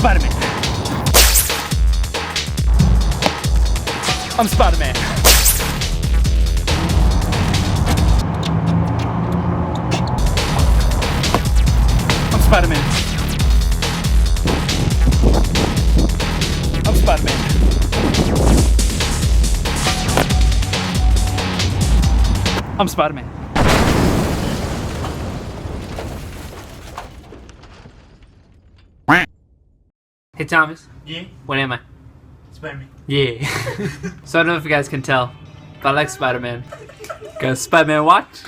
Spider-Man. I'm Spider-Man. I'm Spider-Man. I'm Spider-Man. I'm Spider-Man. Hey Thomas. Yeah? What am I? Spider-Man. Yeah. So I don't know if you guys can tell, but I like Spider-Man. Got a Spider-Man watch.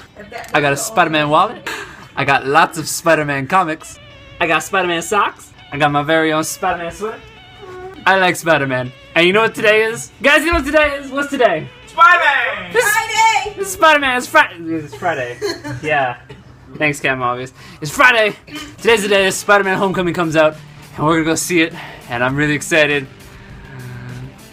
I got a Spider-Man wallet. I got lots of Spider-Man comics. I got Spider-Man socks. I got my very own Spider-Man sweater. I like Spider-Man. And you know what today is? Guys, you know what today is? What's today? Spider-Man! Friday! This is Spider-Man. It's Friday. It's Friday. Yeah. Thanks, Cam, obvious. It's Friday. Today's the day that Spider-Man Homecoming comes out. And we're gonna go see it. And I'm really excited.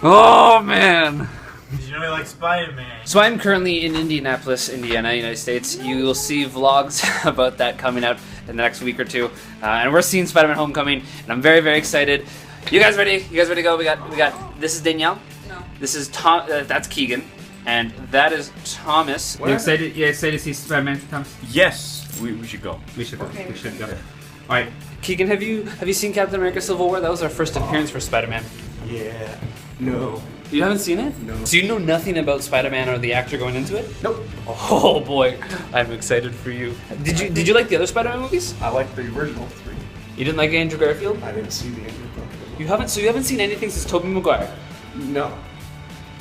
Oh, man. Did you know I like Spider-Man? So I'm currently in Indianapolis, Indiana, United States. You will see vlogs about that coming out in the next week or two. And we're seeing Spider-Man Homecoming. And I'm very, very excited. You guys ready? You guys ready to go? We got. This is Danielle. No. This is Tom. That's Keegan. And that is Thomas. You excited? You excited to see Spider-Man, Thomas? Yes, we should go. We should go. Okay. We should go. All right, Keegan, have you seen Captain America: Civil War? That was our first appearance for Spider-Man. Yeah. No. You haven't seen it? No. So you know nothing about Spider-Man or the actor going into it? Nope. Oh boy, I'm excited for you. Did you like the other Spider-Man movies? I like the original 3. You didn't like Andrew Garfield? I didn't see the Andrew Garfield. You haven't seen anything since Tobey Maguire. No.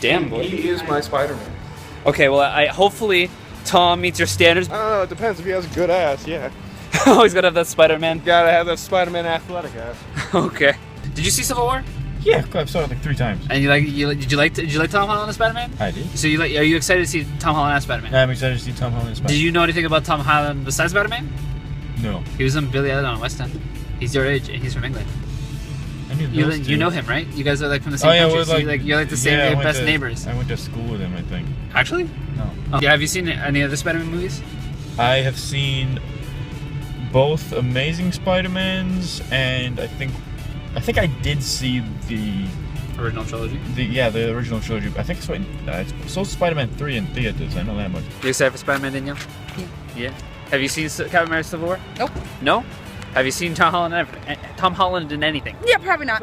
Damn boy. He is my Spider-Man. Okay, well I hopefully Tom meets your standards. I don't know, it depends if he has a good ass, yeah. Always gotta have that Spider-Man. Gotta have that Spider-Man athletic ass. Okay. Did you see Civil War? Yeah, I've saw it like 3 times. And did you like Tom Holland as Spider-Man? I did. So are you excited to see Tom Holland as Spider-Man? I'm excited to see Tom Holland as Did Spider-Man. you know anything about Tom Holland besides Spider-Man? No. He was in Billy Elliot on West End. He's your age and he's from England. I knew You, those two. you know him, right? You guys are like from the same Oh yeah, country. we're So you're like the same I went best to- neighbors. I went to school with him, I think. Actually? No. Oh. Yeah, have you seen any other Spider-Man movies? I have seen both Amazing Spider-Mans, and I think I did see the Original trilogy. the original trilogy. I think it's so Spider-Man 3 in theaters. I know that much. You excited for Spider-Man, Danielle? Yeah. Have you seen Captain America: Civil War? Nope. No. Have you seen Tom Holland in anything? Yeah, probably not.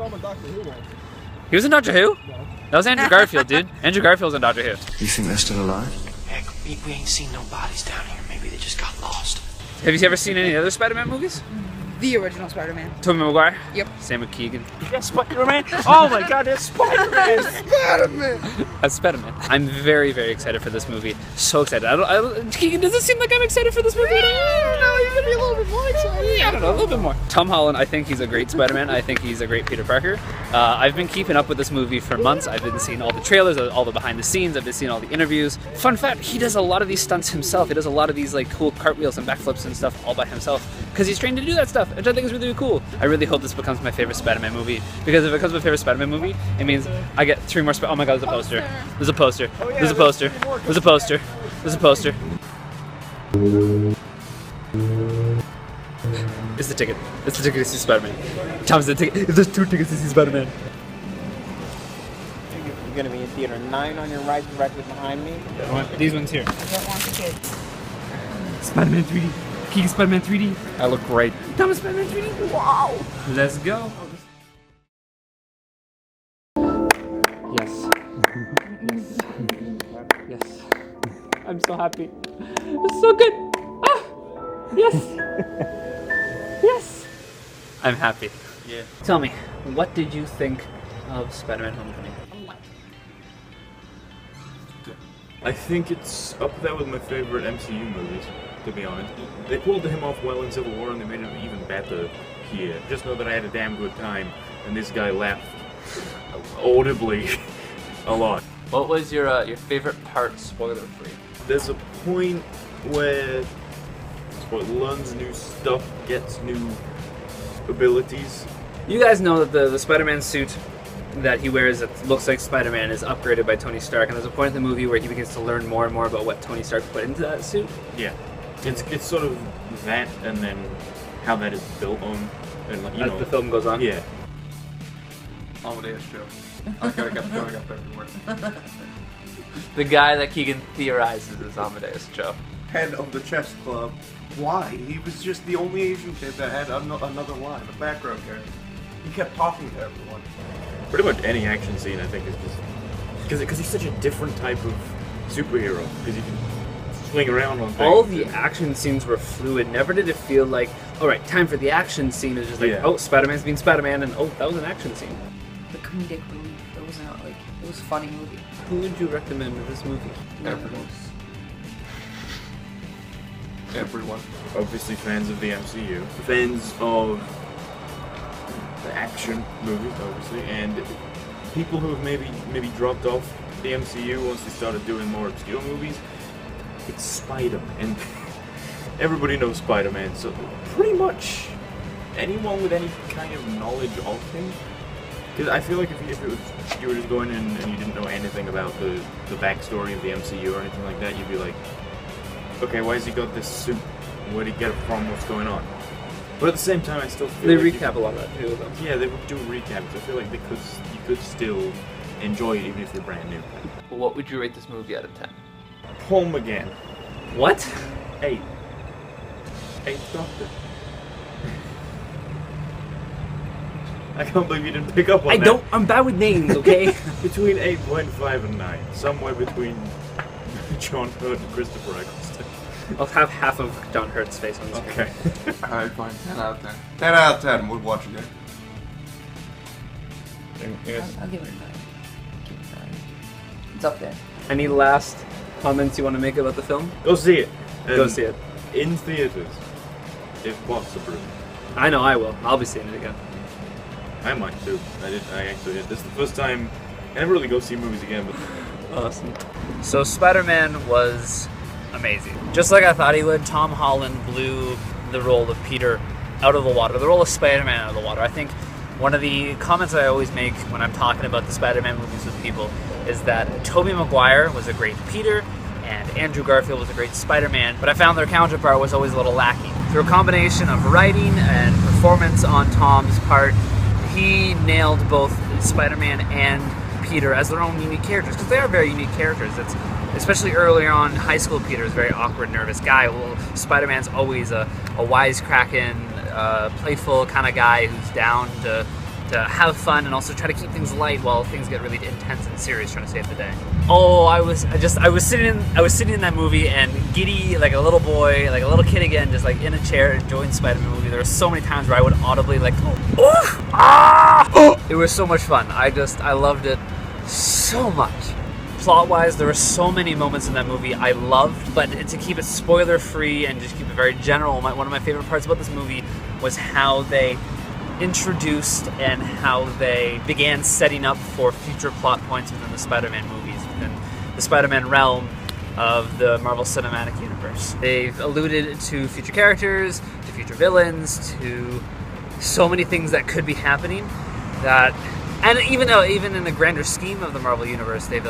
He was in Doctor Who? That was Andrew Garfield, dude. Andrew Garfield's in Doctor Who. You think they're still alive? Heck, we ain't seen no bodies down here. Maybe they just got lost. Have you ever seen any other Spider-Man movies? The original Spider-Man. Tobey Maguire? Yep. Same with Keegan. Yes, Spider-Man! Oh my god, it's Spider-Man! Spider-Man! That's Spider-Man. I'm very, very excited for this movie. So excited. Keegan, does it seem like I'm excited for this movie? No, you could be a little bit more excited. I don't know, a little bit more. Tom Holland, I think he's a great Spider-Man. I think he's a great Peter Parker. I've been keeping up with this movie for months. I've been seeing all the trailers, all the behind the scenes. I've been seeing all the interviews. Fun fact, he does a lot of these stunts himself. He does a lot of these like cool cartwheels and backflips and stuff all by himself because he's trained to do that stuff, which I think is really cool. I really hope this becomes my favorite Spider-Man movie because if it becomes my favorite Spider-Man movie, it means I get 3 more. Oh my God! There's a poster. There's a poster. There's a poster. There's a poster. There's a poster. It's the ticket. It's the ticket to see Spider-Man. Tom's the ticket. There's 2 tickets to see Spider-Man. You're gonna be in theater 9 on your right, directly behind me. These ones here. I don't want the kids. Spider-Man 3D. Keegan Spider-Man 3D. I look great. Thomas Spider-Man 3D. Wow. Let's go. Yes. Yes. I'm so happy. It's so good. Ah. Yes. Yes. I'm happy. Yeah. Tell me, what did you think of Spider-Man Homecoming? I think it's up there with my favorite MCU movies, to be honest. They pulled him off well in Civil War and they made him even better here. Just know that I had a damn good time and this guy laughed audibly a lot. What was your favorite part, spoiler free? There's a point where learns new stuff, gets new abilities. You guys know that the Spider-Man suit that he wears that looks like Spider-Man is upgraded by Tony Stark, and there's a point in the movie where he begins to learn more and more about what Tony Stark put into that suit. Yeah, it's sort of that, and then how that is built on, and like, As the film goes on. Yeah. Amadeus Joe. I got going up everywhere. The guy that Keegan theorizes is Amadeus Joe. Head of the chess club. Why? He was just the only Asian kid that had another line, a background character. He kept talking to everyone. Pretty much any action scene, I think, is just because he's such a different type of superhero. Because he can swing around on things. All the action scenes were fluid. Never did it feel like, all right, time for the action scene. It's just like, oh, Spider-Man's being Spider-Man, and oh, that was an action scene. The comedic relief. It wasn't like it was a funny movie. Who would you recommend this movie? Everyone. Everyone. Obviously fans of the MCU, fans of the action movies, obviously, and people who have maybe dropped off the MCU once they started doing more obscure movies. It's Spider-Man. Everybody knows Spider-Man, so pretty much anyone with any kind of knowledge of him. Because I feel like if it was, you were just going in and you didn't know anything about the backstory of the MCU or anything like that, you'd be like, okay, why has he got this suit? Where did he get it from? What's going on? But at the same time, I still feel They like recap a lot of that too, though. Yeah, they do recaps. I feel like you could still enjoy it even if you're brand new. What would you rate this movie out of 10? Home again. What? 8. 8th Doctor. I can't believe you didn't pick up on that. I'm bad with names, okay? Between 8.5 and 9. Somewhere between John Hurt and Christopher Eccleston. I'll have half of John Hurt's face on the screen. Okay. Alright, fine. 10 out of 10. 10 out of 10 would watch again. I'll give it a 9. It's up there. Any last comments you want to make about the film? Go see it. Go see it. In theaters. If possible. I know I will. I'll be seeing it again. I might too. I actually did. This is the first time I never really go see movies again, but Awesome. So Spider-Man was amazing. Just like I thought he would, Tom Holland blew the role of Peter out of the water, the role of Spider-Man out of the water. I think one of the comments I always make when I'm talking about the Spider-Man movies with people is that Tobey Maguire was a great Peter and Andrew Garfield was a great Spider-Man, but I found their counterpart was always a little lacking. Through a combination of writing and performance on Tom's part, he nailed both Spider-Man and Peter as their own unique characters, because they are very unique characters. It's especially earlier on, high school Peter is a very awkward, nervous guy. Well, Spider-Man's always a wisecracking, playful kind of guy who's down to have fun and also try to keep things light while things get really intense and serious, trying to save the day. Oh, I was sitting in that movie and giddy like a little boy, like a little kid again, just like in a chair enjoying Spider-Man movie. There were so many times where I would audibly like, It was so much fun. I loved it so much. Plot-wise, there were so many moments in that movie I loved, but to keep it spoiler-free and just keep it very general, one of my favorite parts about this movie was how they introduced and how they began setting up for future plot points within the Spider-Man movies, within the Spider-Man realm of the Marvel Cinematic Universe. They've alluded to future characters, to future villains, to so many things that could be happening that, and even in the grander scheme of the Marvel Universe, they've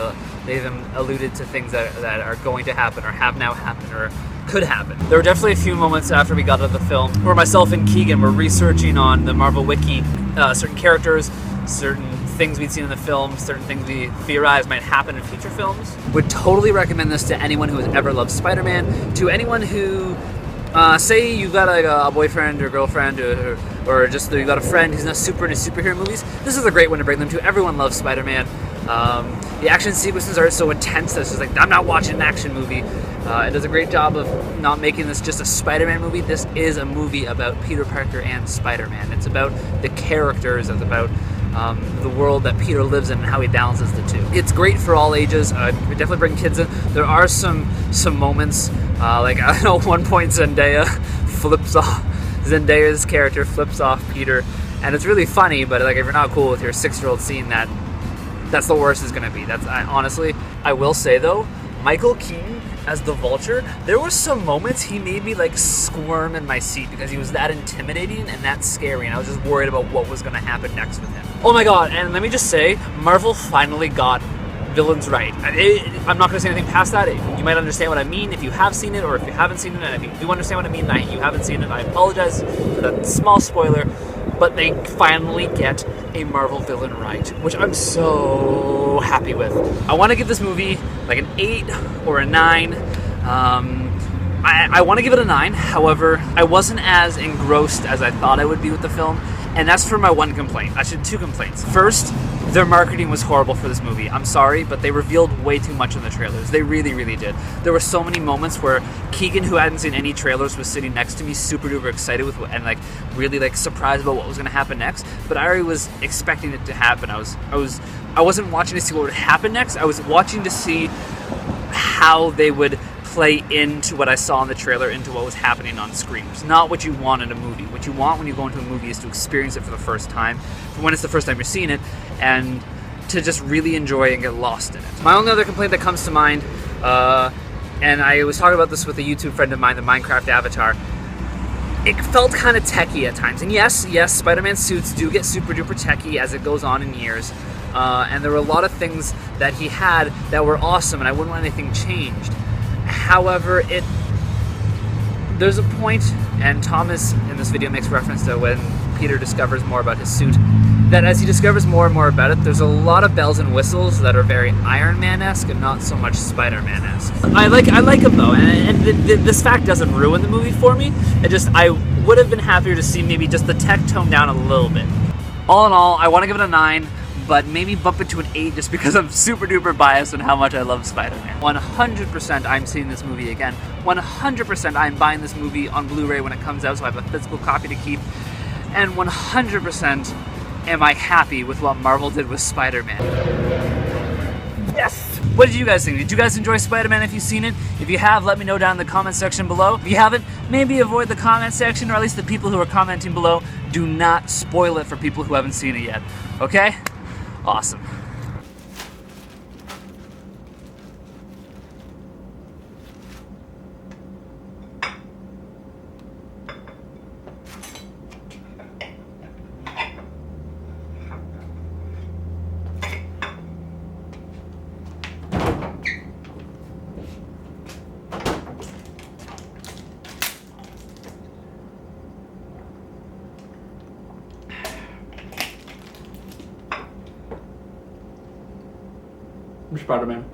alluded to things that are going to happen or have now happened or could happen. There were definitely a few moments after we got out of the film where myself and Keegan were researching on the Marvel Wiki certain characters, certain things we'd seen in the film, certain things we theorized might happen in future films. Would totally recommend this to anyone who has ever loved Spider-Man, to anyone who, say you've got a boyfriend or girlfriend or just you got a friend who's not super into superhero movies. This is a great one to bring them to. Everyone loves Spider-Man. The action sequences are so intense that it's just like, I'm not watching an action movie. It does a great job of not making this just a Spider-Man movie. This is a movie about Peter Parker and Spider-Man. It's about the characters. It's about the world that Peter lives in and how he balances the two. It's great for all ages. We definitely bring kids in. There are some moments, like I know one point Zendaya's character flips off Peter, and it's really funny, but like if you're not cool with your 6-year-old seeing that, that's the worst it's gonna be. Honestly, I will say though, Michael Keaton as the Vulture, there were some moments he made me like squirm in my seat because he was that intimidating and that scary, and I was just worried about what was gonna happen next with him. Oh my god, and let me just say, Marvel finally got villains right. I'm not gonna say anything past that. You might understand what I mean if you have seen it, or if you haven't seen it, and if you do understand what I mean and you haven't seen it, I apologize for that small spoiler. but they finally get a Marvel villain right, which I'm so happy with. I want to give this movie like an 8 or a 9. I want to give it a 9. However, I wasn't as engrossed as I thought I would be with the film, and that's for my one complaint. Actually, 2 complaints. First, their marketing was horrible for this movie. I'm sorry, but they revealed way too much in the trailers. They really, really did. There were so many moments where Keegan, who hadn't seen any trailers, was sitting next to me, super duper excited with and like really like surprised about what was going to happen next. But I already was expecting it to happen. I wasn't watching to see what would happen next. I was watching to see how they would play into what I saw in the trailer, into what was happening on screen. It's not what you want in a movie. What you want when you go into a movie is to experience it for the first time, when it's the first time you're seeing it, and to just really enjoy and get lost in it. My only other complaint that comes to mind, and I was talking about this with a YouTube friend of mine, the Minecraft Avatar, it felt kind of techie at times. And yes, Spider-Man suits do get super duper techie as it goes on in years. And there were a lot of things that he had that were awesome, and I wouldn't want anything changed. However, there's a point, and Thomas in this video makes reference to when Peter discovers more about his suit, that as he discovers more and more about it, there's a lot of bells and whistles that are very Iron Man-esque and not so much Spider-Man-esque. I like him though, and this fact doesn't ruin the movie for me. I would have been happier to see maybe just the tech toned down a little bit. All in all, I want to give it a 9. But maybe bump it to an 8 just because I'm super duper biased on how much I love Spider-Man. 100% I'm seeing this movie again. 100% I'm buying this movie on Blu-ray when it comes out, so I have a physical copy to keep. And 100% am I happy with what Marvel did with Spider-Man. Yes! What did you guys think? Did you guys enjoy Spider-Man if you've seen it? If you have, let me know down in the comment section below. If you haven't, maybe avoid the comment section, or at least the people who are commenting below. Do not spoil it for people who haven't seen it yet. Okay? Awesome. Spider-Man.